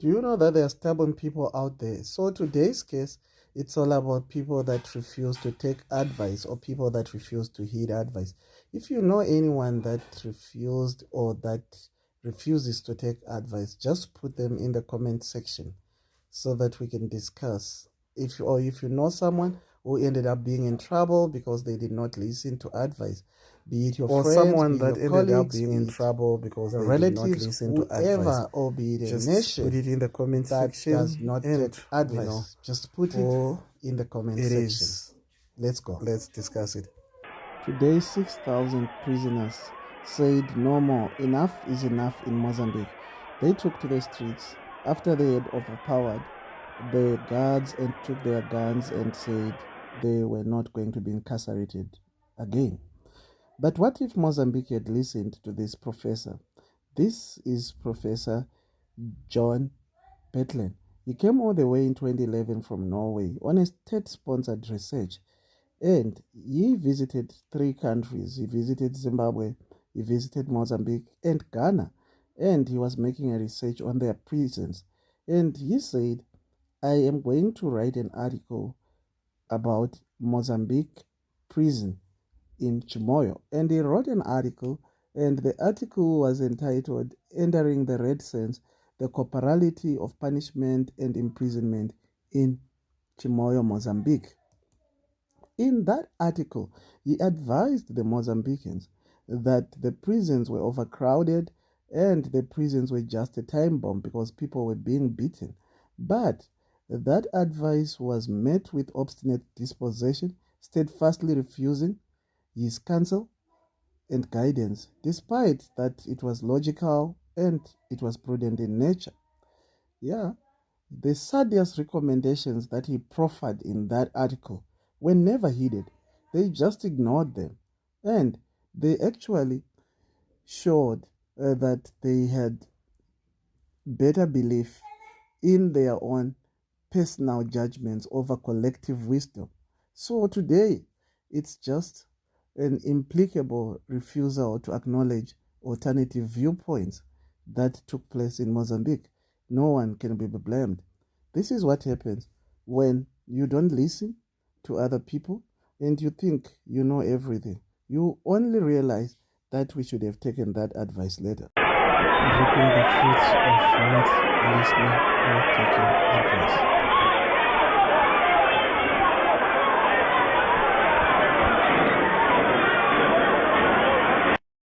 Do you know that there are stubborn people out there? So today's case, it's all about people that refuse to take advice or people that refuse to heed advice. If you know anyone that refused or that refuses to take advice, just put them in the comment section so that we can discuss. If you know someone who ended up being in trouble because they did not listen to advice, be it your or friends, someone be it that your ended up colleagues, being be in it trouble because your they did not relatives, listen to advice, whoever, or be it a just nation put it in the comment that does section not and take advice, just put it who in the comment it section. is. Let's go. Let's discuss it. Today, 6,000 prisoners said no more, enough is enough in Mozambique. They took to the streets after they had overpowered the guards and took their guns and said they were not going to be incarcerated again. But what if Mozambique had listened to this professor? This is Professor John Petlen. He came all the way in 2011 from Norway on a state-sponsored research, and he visited 3 countries. He visited Zimbabwe, he visited Mozambique and Ghana, and he was making a research on their prisons. And he said, I am going to write an article about Mozambique prison in Chimoyo. And he wrote an article, and the article was entitled Entering the Red Sense, the Corporality of Punishment and Imprisonment in Chimoyo, Mozambique. In that article, he advised the Mozambicans that the prisons were overcrowded and the prisons were just a time bomb because people were being beaten. But that advice was met with obstinate disposition, steadfastly refusing his counsel and guidance, despite that it was logical and it was prudent in nature. Yeah, the saddest recommendations that he proffered in that article were never heeded. They just ignored them. And they actually showed that they had better belief in their own personal judgments over collective wisdom. So today, it's just an implicable refusal to acknowledge alternative viewpoints that took place in Mozambique. No one can be blamed. This is what happens when you don't listen to other people and you think you know everything. You only realize that we should have taken that advice later. Reaping the fruits of not listening or taking advice.